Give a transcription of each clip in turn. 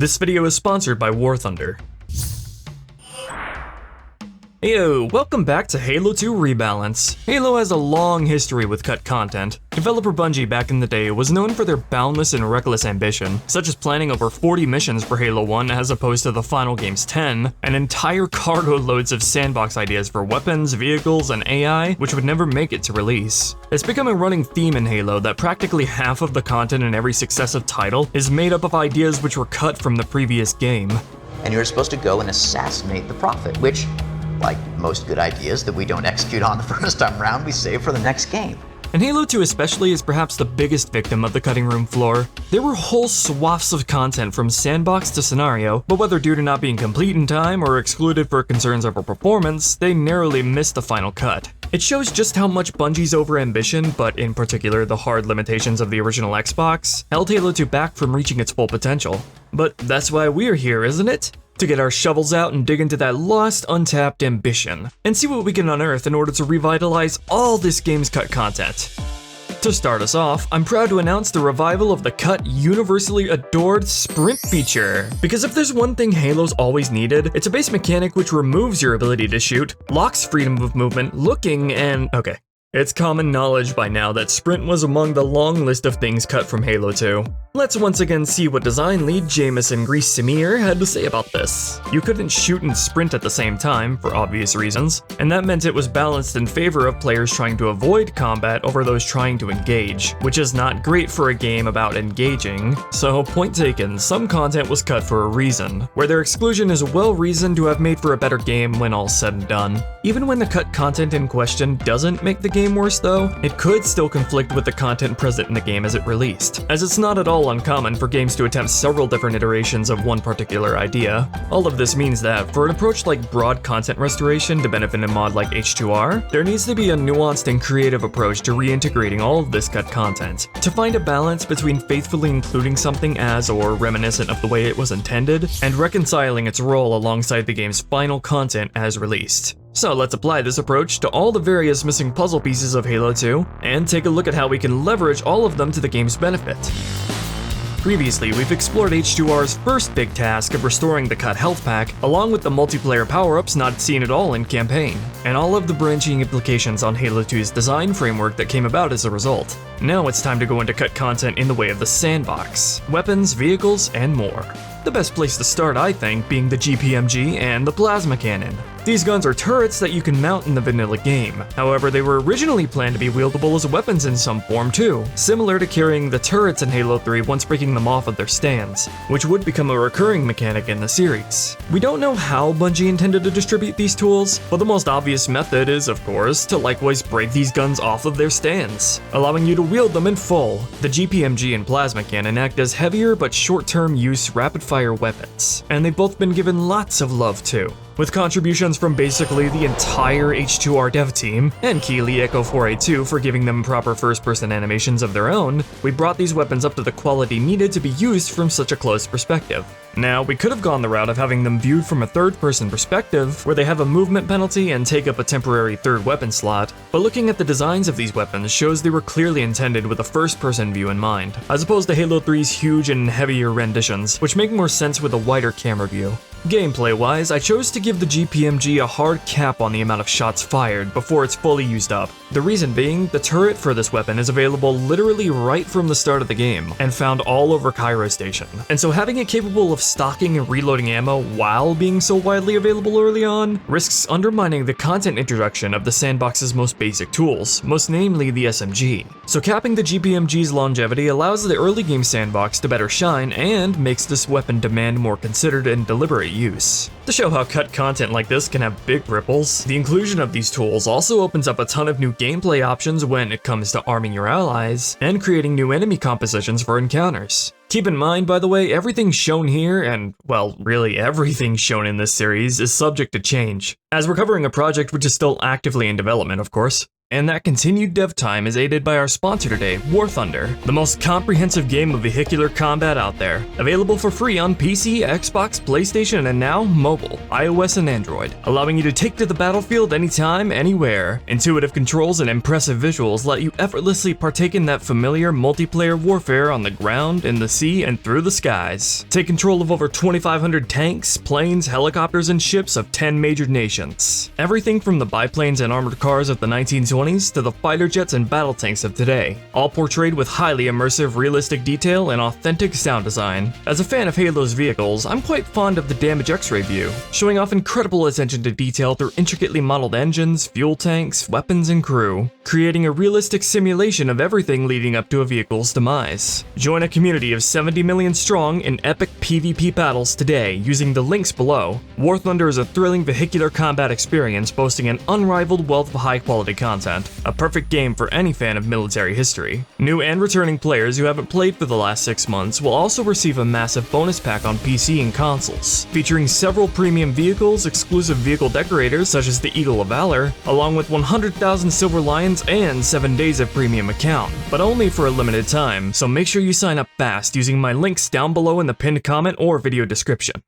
This video is sponsored by War Thunder. Heyo, welcome back to Halo 2 Rebalance. Halo has a long history with cut content. Developer Bungie back in the day was known for their boundless and reckless ambition, such as planning over 40 missions for Halo 1 as opposed to the final game's 10, and entire cargo loads of sandbox ideas for weapons, vehicles, and AI, which would never make it to release. It's become a running theme in Halo that practically half of the content in every successive title is made up of ideas which were cut from the previous game. And you're supposed to go and assassinate the Prophet, which, like most good ideas that we don't execute on the first time around, we save for the next game. And Halo 2 especially is perhaps the biggest victim of the cutting room floor. There were whole swaths of content from sandbox to scenario, but whether due to not being complete in time or excluded for concerns over performance, they narrowly missed the final cut. It shows just how much Bungie's overambition, but in particular the hard limitations of the original Xbox, held Halo 2 back from reaching its full potential. But that's why we're here, isn't it? To get our shovels out and dig into that lost, untapped ambition, and see what we can unearth in order to revitalize all this game's cut content. To start us off, I'm proud to announce the revival of the cut, universally adored sprint feature. Because if there's one thing Halo's always needed, it's a base mechanic which removes your ability to shoot, locks freedom of movement, looking, and okay. It's common knowledge by now that sprint was among the long list of things cut from Halo 2. Let's once again see what design lead Jameson Grease-Samir had to say about this. You couldn't shoot and sprint at the same time, for obvious reasons, and that meant it was balanced in favor of players trying to avoid combat over those trying to engage, which is not great for a game about engaging. So point taken, some content was cut for a reason, where their exclusion is well reasoned to have made for a better game when all's said and done. Even when the cut content in question doesn't make the game worse though, it could still conflict with the content present in the game as it released, as it's not at all uncommon for games to attempt several different iterations of one particular idea. All of this means that, for an approach like broad content restoration to benefit a mod like H2R, there needs to be a nuanced and creative approach to reintegrating all of this cut content, to find a balance between faithfully including something as or reminiscent of the way it was intended, and reconciling its role alongside the game's final content as released. So let's apply this approach to all the various missing puzzle pieces of Halo 2, and take a look at how we can leverage all of them to the game's benefit. Previously, we've explored H2R's first big task of restoring the cut health pack, along with the multiplayer power-ups not seen at all in campaign, and all of the branching implications on Halo 2's design framework that came about as a result. Now it's time to go into cut content in the way of the sandbox, weapons, vehicles, and more. The best place to start, I think, being the GPMG and the plasma cannon. These guns are turrets that you can mount in the vanilla game. However, they were originally planned to be wieldable as weapons in some form too, similar to carrying the turrets in Halo 3 once breaking them off of their stands, which would become a recurring mechanic in the series. We don't know how Bungie intended to distribute these tools, but the most obvious method is, of course, to likewise break these guns off of their stands, allowing you to wield them in full. The GPMG and plasma cannon act as heavier but short-term use rapid-fire weapons, and they've both been given lots of love too. With contributions from basically the entire H2R dev team, and Keeley Echo 482 for giving them proper first-person animations of their own, we brought these weapons up to the quality needed to be used from such a close perspective. Now, we could have gone the route of having them viewed from a third-person perspective, where they have a movement penalty and take up a temporary third weapon slot, but looking at the designs of these weapons shows they were clearly intended with a first-person view in mind, as opposed to Halo 3's huge and heavier renditions, which make more sense with a wider camera view. Gameplay-wise, I chose to give the GPMG a hard cap on the amount of shots fired before it's fully used up. The reason being, the turret for this weapon is available literally right from the start of the game, and found all over Cairo Station. And so having it capable of stocking and reloading ammo while being so widely available early on, risks undermining the content introduction of the sandbox's most basic tools, most namely the SMG. So capping the GPMG's longevity allows the early game sandbox to better shine, and makes this weapon demand more considered and deliberate use. To show how cut content like this can have big ripples, the inclusion of these tools also opens up a ton of new gameplay options when it comes to arming your allies, and creating new enemy compositions for encounters. Keep in mind, by the way, everything shown here, and, well, really everything shown in this series, is subject to change, as we're covering a project which is still actively in development, of course. And that continued dev time is aided by our sponsor today, War Thunder, the most comprehensive game of vehicular combat out there. Available for free on PC, Xbox, PlayStation, and now mobile, iOS and Android, allowing you to take to the battlefield anytime, anywhere. Intuitive controls and impressive visuals let you effortlessly partake in that familiar multiplayer warfare on the ground, in the sea, and through the skies. Take control of over 2,500 tanks, planes, helicopters, and ships of 10 major nations. Everything from the biplanes and armored cars of the 1920s to the fighter jets and battle tanks of today, all portrayed with highly immersive, realistic detail and authentic sound design. As a fan of Halo's vehicles, I'm quite fond of the damage X-ray view, showing off incredible attention to detail through intricately modeled engines, fuel tanks, weapons, and crew, creating a realistic simulation of everything leading up to a vehicle's demise. Join a community of 70 million strong in epic PvP battles today using the links below. War Thunder is a thrilling vehicular combat experience boasting an unrivaled wealth of high-quality content. A perfect game for any fan of military history. New and returning players who haven't played for the last 6 months will also receive a massive bonus pack on PC and consoles, featuring several premium vehicles, exclusive vehicle decorators such as the Eagle of Valor, along with 100,000 Silver Lions and 7 days of premium account, but only for a limited time, so make sure you sign up fast using my links down below in the pinned comment or video description.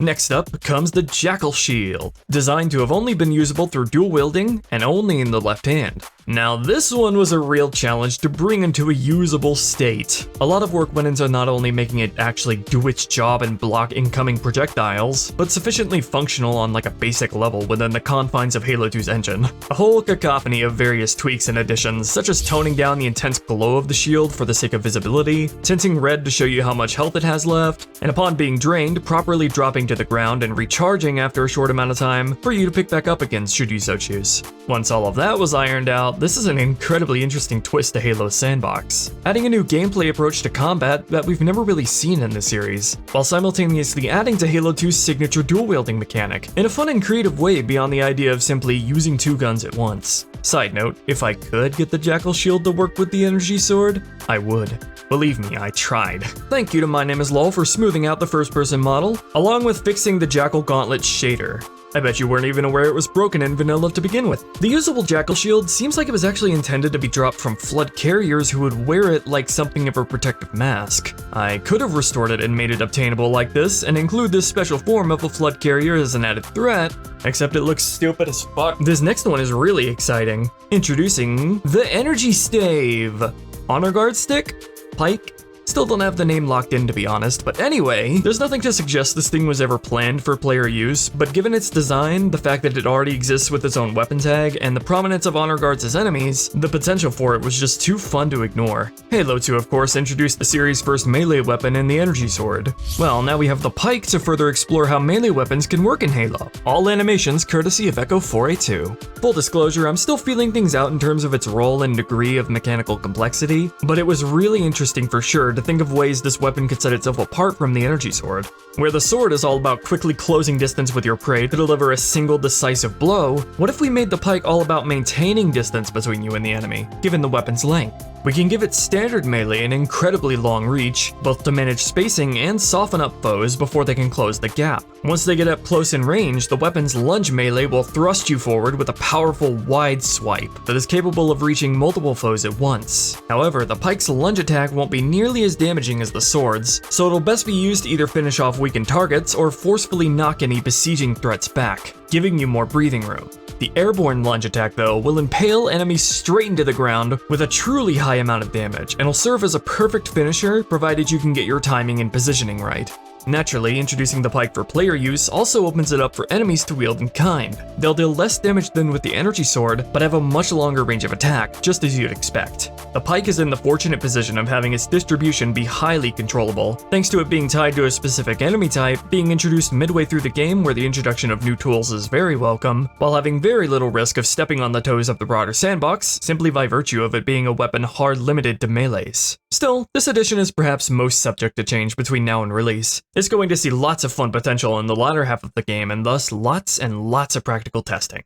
Next up comes the Jackal Shield, designed to have only been usable through dual wielding and only in the left hand. Now this one was a real challenge to bring into a usable state. A lot of work went into not only making it actually do its job and block incoming projectiles, but sufficiently functional on like a basic level within the confines of Halo 2's engine. A whole cacophony of various tweaks and additions, such as toning down the intense glow of the shield for the sake of visibility, tinting red to show you how much health it has left, and upon being drained, properly dropping to the ground and recharging after a short amount of time for you to pick back up again should you so choose. Once all of that was ironed out, this is an incredibly interesting twist to Halo's sandbox, adding a new gameplay approach to combat that we've never really seen in the series, while simultaneously adding to Halo 2's signature dual-wielding mechanic in a fun and creative way beyond the idea of simply using 2 guns at once. Side note, if I could get the Jackal Shield to work with the energy sword, I would. Believe me, I tried. Thank you to Mynameislol for smoothing out the first-person model, along with fixing the Jackal Gauntlet shader. I bet you weren't even aware it was broken in vanilla to begin with. The usable Jackal Shield seems like it was actually intended to be dropped from Flood carriers who would wear it like something of a protective mask. I could have restored it and made it obtainable like this, and include this special form of a Flood carrier as an added threat, except it looks stupid as fuck. This next one is really exciting. Introducing the Energy Stave. Honor Guard Stick? Pike? Still don't have the name locked in to be honest, but anyway, there's nothing to suggest this thing was ever planned for player use, but given its design, the fact that it already exists with its own weapon tag, and the prominence of honor guards as enemies, the potential for it was just too fun to ignore. Halo 2 of course introduced the series' first melee weapon in the Energy Sword. Well, now we have the Pike to further explore how melee weapons can work in Halo. All animations courtesy of Echo 482. Full disclosure, I'm still feeling things out in terms of its role and degree of mechanical complexity, but it was really interesting for sure to think of ways this weapon could set itself apart from the Energy Sword. Where the sword is all about quickly closing distance with your prey to deliver a single decisive blow, what if we made the Pike all about maintaining distance between you and the enemy, given the weapon's length? We can give it standard melee and incredibly long reach, both to manage spacing and soften up foes before they can close the gap. Once they get up close in range, the weapon's lunge melee will thrust you forward with a powerful wide swipe that is capable of reaching multiple foes at once. However, the Pike's lunge attack won't be nearly as damaging as the sword's, so it'll best be used to either finish off weakened targets or forcefully knock any besieging threats back, giving you more breathing room. The airborne lunge attack, though, will impale enemies straight into the ground with a truly high amount of damage, and will serve as a perfect finisher provided you can get your timing and positioning right. Naturally, introducing the Pike for player use also opens it up for enemies to wield in kind. They'll deal less damage than with the Energy Sword, but have a much longer range of attack, just as you'd expect. The Pike is in the fortunate position of having its distribution be highly controllable, thanks to it being tied to a specific enemy type, being introduced midway through the game where the introduction of new tools is very welcome, while having very little risk of stepping on the toes of the broader sandbox, simply by virtue of it being a weapon hard limited to melees. Still, this edition is perhaps most subject to change between now and release. It's going to see lots of fun potential in the latter half of the game, and thus lots and lots of practical testing.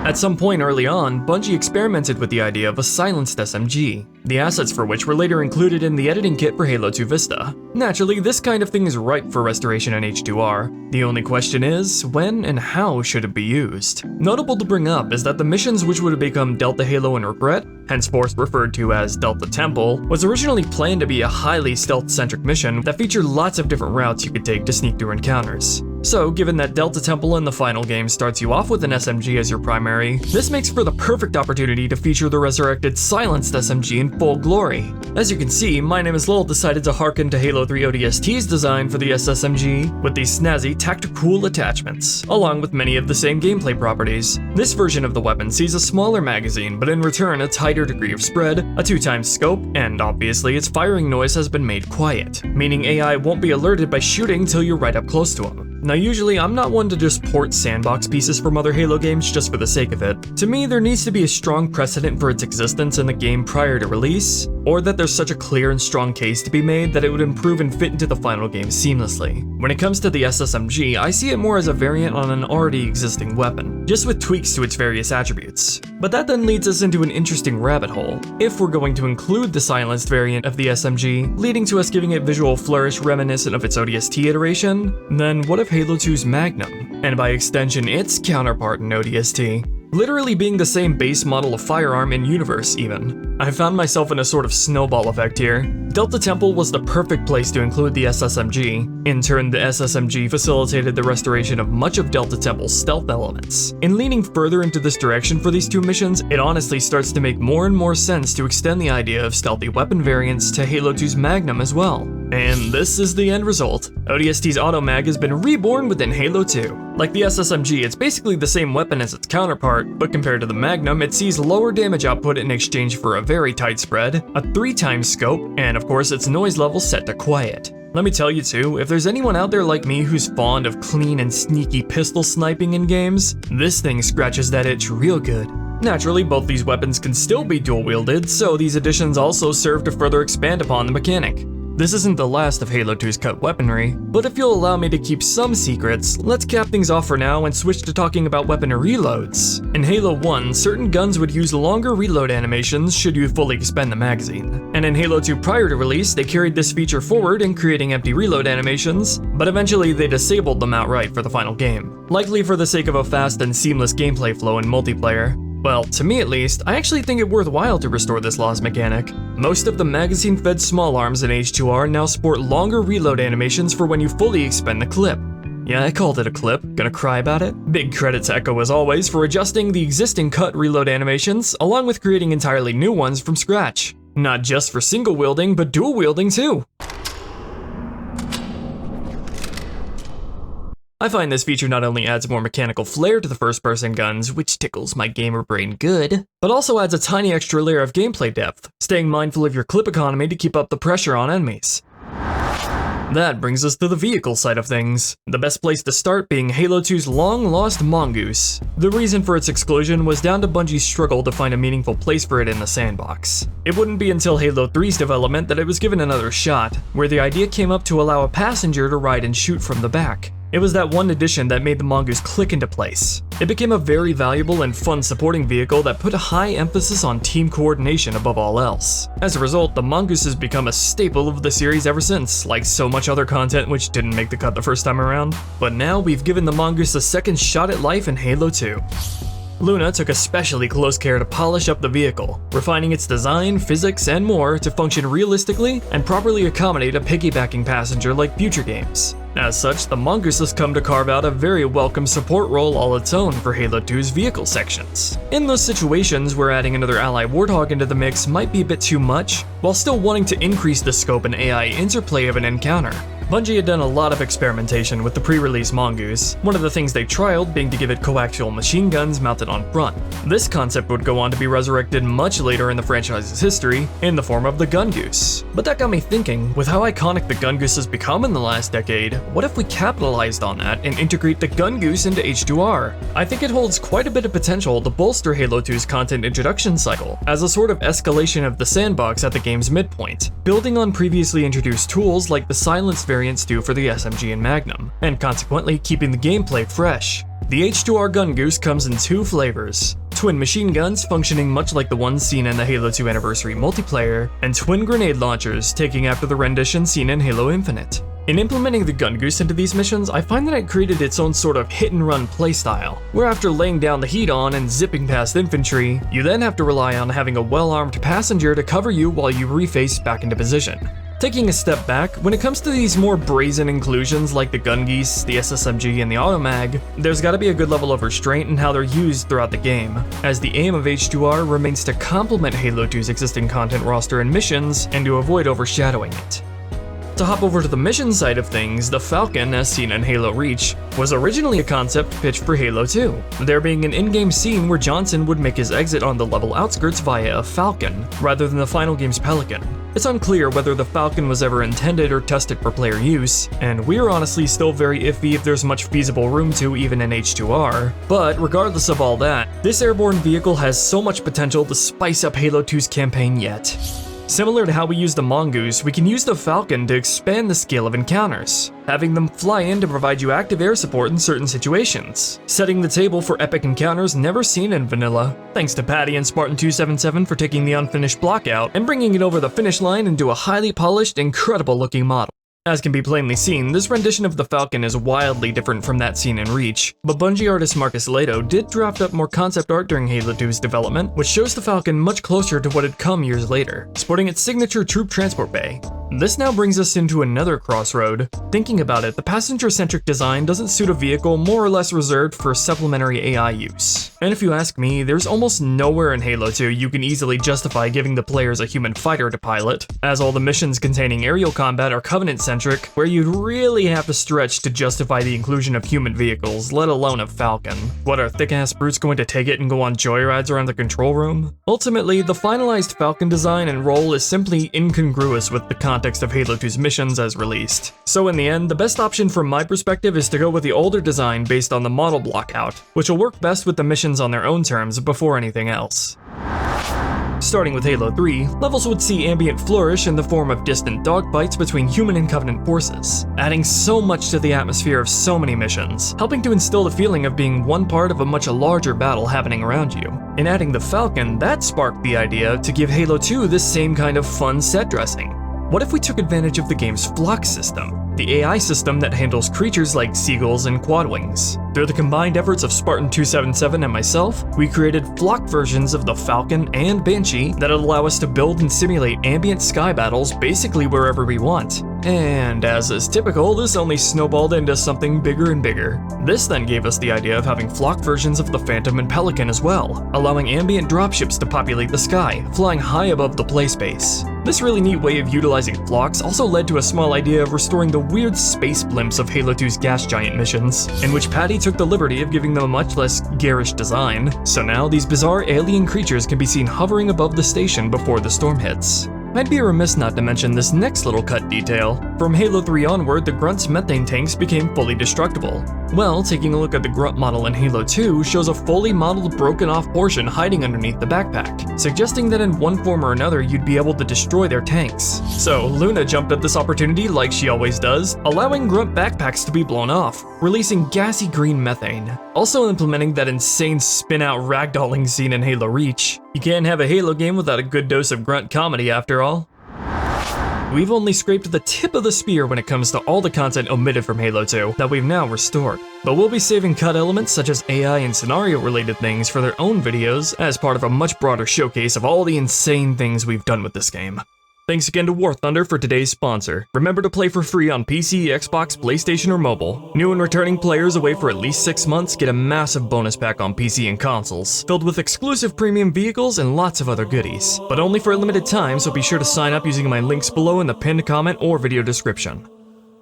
At some point early on, Bungie experimented with the idea of a silenced SMG, the assets for which were later included in the editing kit for Halo 2 Vista. Naturally, this kind of thing is ripe for restoration in H2R. The only question is, when and how should it be used? Notable to bring up is that the missions which would have become Delta Halo and Regret, henceforth referred to as Delta Temple, was originally planned to be a highly stealth-centric mission that featured lots of different routes you could take to sneak through encounters. So, given that Delta Temple in the final game starts you off with an SMG as your primary, this makes for the perfect opportunity to feature the resurrected silenced SMG in full glory. As you can see, Mynameislol decided to harken to Halo 3 ODST's design for the SSMG with these snazzy tactical attachments, along with many of the same gameplay properties. This version of the weapon sees a smaller magazine, but in return a tighter degree of spread, a 2x scope, and obviously its firing noise has been made quiet, meaning AI won't be alerted by shooting till you're right up close to him. Now usually I'm not one to just port sandbox pieces from other Halo games just for the sake of it. To me, there needs to be a strong precedent for its existence in the game prior to release, or that there's such a clear and strong case to be made that it would improve and fit into the final game seamlessly. When it comes to the SSMG, I see it more as a variant on an already existing weapon, just with tweaks to its various attributes. But that then leads us into an interesting rabbit hole. If we're going to include the silenced variant of the SMG, leading to us giving it visual flourish reminiscent of its ODST iteration, then what if Halo 2's Magnum, and by extension its counterpart in ODST, literally being the same base model of firearm in universe even? I found myself in a sort of snowball effect here. Delta Temple was the perfect place to include the SSMG. In turn, the SSMG facilitated the restoration of much of Delta Temple's stealth elements. In leaning further into this direction for these two missions, it honestly starts to make more and more sense to extend the idea of stealthy weapon variants to Halo 2's Magnum as well. And this is the end result. ODST's Automag has been reborn within Halo 2. Like the SSMG, it's basically the same weapon as its counterpart, but compared to the Magnum, it sees lower damage output in exchange for a very tight spread, a 3x scope, and of course its noise level set to quiet. Let me tell you too, if there's anyone out there like me who's fond of clean and sneaky pistol sniping in games, this thing scratches that itch real good. Naturally, both these weapons can still be dual-wielded, so these additions also serve to further expand upon the mechanic. This isn't the last of Halo 2's cut weaponry, but if you'll allow me to keep some secrets, let's cap things off for now and switch to talking about weapon reloads. In Halo 1, certain guns would use longer reload animations should you fully expend the magazine. And in Halo 2 prior to release, they carried this feature forward in creating empty reload animations, but eventually they disabled them outright for the final game, likely for the sake of a fast and seamless gameplay flow in multiplayer. Well, to me at least, I actually think it worthwhile to restore this lost mechanic. Most of the magazine-fed small arms in H2R now sport longer reload animations for when you fully expend the clip. Yeah, I called it a clip, gonna cry about it? Big credit to Echo as always for adjusting the existing cut reload animations, along with creating entirely new ones from scratch. Not just for single wielding, but dual wielding too. I find this feature not only adds more mechanical flair to the first-person guns, which tickles my gamer brain good, but also adds a tiny extra layer of gameplay depth, staying mindful of your clip economy to keep up the pressure on enemies. That brings us to the vehicle side of things, the best place to start being Halo 2's long-lost Mongoose. The reason for its exclusion was down to Bungie's struggle to find a meaningful place for it in the sandbox. It wouldn't be until Halo 3's development that it was given another shot, where the idea came up to allow a passenger to ride and shoot from the back. It was that one addition that made the Mongoose click into place. It became a very valuable and fun supporting vehicle that put a high emphasis on team coordination above all else. As a result, the Mongoose has become a staple of the series ever since, like so much other content which didn't make the cut the first time around. But now we've given the Mongoose a second shot at life in Halo 2. Luna took especially close care to polish up the vehicle, refining its design, physics, and more to function realistically and properly accommodate a piggybacking passenger like future games. As such, the Mongoose has come to carve out a very welcome support role all its own for Halo 2's vehicle sections. In those situations where adding another ally Warthog into the mix might be a bit too much, while still wanting to increase the scope and AI interplay of an encounter. Bungie had done a lot of experimentation with the pre-release Mongoose, one of the things they trialed being to give it coaxial machine guns mounted on front. This concept would go on to be resurrected much later in the franchise's history, in the form of the Gun Goose. But that got me thinking, with how iconic the Gun Goose has become in the last decade, what if we capitalized on that and integrate the Gun Goose into H2R? I think it holds quite a bit of potential to bolster Halo 2's content introduction cycle, as a sort of escalation of the sandbox at the game's midpoint, building on previously introduced tools like the silenced variants do for the SMG and Magnum, and consequently keeping the gameplay fresh. The H2R gun goose comes in two flavors: twin machine guns functioning much like the ones seen in the Halo 2 Anniversary multiplayer, and twin grenade launchers taking after the rendition seen in Halo Infinite. In implementing the gun goose into these missions, I find that it created its own sort of hit-and-run playstyle, where after laying down the heat on and zipping past infantry, you then have to rely on having a well-armed passenger to cover you while you reface back into position. Taking a step back, when it comes to these more brazen inclusions like the gun geese, the SSMG, and the automag, there's gotta be a good level of restraint in how they're used throughout the game, as the aim of H2R remains to complement Halo 2's existing content roster and missions, and to avoid overshadowing it. To hop over to the mission side of things, the Falcon, as seen in Halo Reach, was originally a concept pitched for Halo 2, there being an in-game scene where Johnson would make his exit on the level outskirts via a Falcon, rather than the final game's Pelican. It's unclear whether the Falcon was ever intended or tested for player use, and we're honestly still very iffy if there's much feasible room to even in H2R, but regardless of all that, this airborne vehicle has so much potential to spice up Halo 2's campaign yet. Similar to how we use the Mongoose, we can use the Falcon to expand the scale of encounters, having them fly in to provide you active air support in certain situations, setting the table for epic encounters never seen in vanilla. Thanks to Paddy and Spartan277 for taking the unfinished block out and bringing it over the finish line into a highly polished, incredible looking model. As can be plainly seen, this rendition of the Falcon is wildly different from that seen in Reach, but Bungie artist Marcus Leto did draft up more concept art during Halo 2's development, which shows the Falcon much closer to what had come years later, sporting its signature troop transport bay. This now brings us into another crossroad. Thinking about it, the passenger-centric design doesn't suit a vehicle more or less reserved for supplementary AI use. And if you ask me, there's almost nowhere in Halo 2 you can easily justify giving the players a human fighter to pilot, as all the missions containing aerial combat are Covenant-centric, where you'd really have to stretch to justify the inclusion of human vehicles, let alone a Falcon. What, are thick-ass brutes going to take it and go on joyrides around the control room? Ultimately, the finalized Falcon design and role is simply incongruous with the context of Halo 2's missions as released. So in the end, the best option from my perspective is to go with the older design based on the model blockout, which will work best with the missions on their own terms before anything else. Starting with Halo 3, levels would see ambient flourish in the form of distant dogfights between human and Covenant forces, adding so much to the atmosphere of so many missions, helping to instill the feeling of being one part of a much larger battle happening around you. In adding the Falcon, that sparked the idea to give Halo 2 this same kind of fun set dressing. What if we took advantage of the game's flock system, the AI system that handles creatures like seagulls and quadwings? Through the combined efforts of Spartan277 and myself, we created flock versions of the Falcon and Banshee that'll allow us to build and simulate ambient sky battles basically wherever we want. And as is typical, this only snowballed into something bigger and bigger. This then gave us the idea of having flock versions of the Phantom and Pelican as well, allowing ambient dropships to populate the sky, flying high above the play space. This really neat way of utilizing flocks also led to a small idea of restoring the weird space blimps of Halo 2's gas giant missions, in which Paddy took the liberty of giving them a much less garish design, so now these bizarre alien creatures can be seen hovering above the station before the storm hits. I'd be remiss not to mention this next little cut detail. From Halo 3 onward, the Grunt's methane tanks became fully destructible. Well, taking a look at the Grunt model in Halo 2 shows a fully modeled broken off portion hiding underneath the backpack, suggesting that in one form or another you'd be able to destroy their tanks. So Luna jumped at this opportunity like she always does, allowing Grunt backpacks to be blown off, releasing gassy green methane. Also implementing that insane spin-out ragdolling scene in Halo Reach. You can't have a Halo game without a good dose of Grunt comedy after all. We've only scraped the tip of the spear when it comes to all the content omitted from Halo 2 that we've now restored. But we'll be saving cut elements such as AI and scenario related things for their own videos as part of a much broader showcase of all the insane things we've done with this game. Thanks again to War Thunder for today's sponsor. Remember to play for free on PC, Xbox, PlayStation, or mobile. New and returning players away for at least 6 months get a massive bonus pack on PC and consoles, filled with exclusive premium vehicles and lots of other goodies. But only for a limited time, so be sure to sign up using my links below in the pinned comment or video description.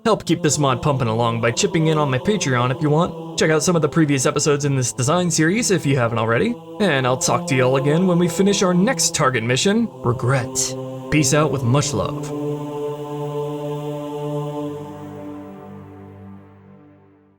Help keep this mod pumping along by chipping in on my Patreon if you want. Check out some of the previous episodes in this design series if you haven't already. And I'll talk to y'all again when we finish our next target mission, Regret. Peace out with much love.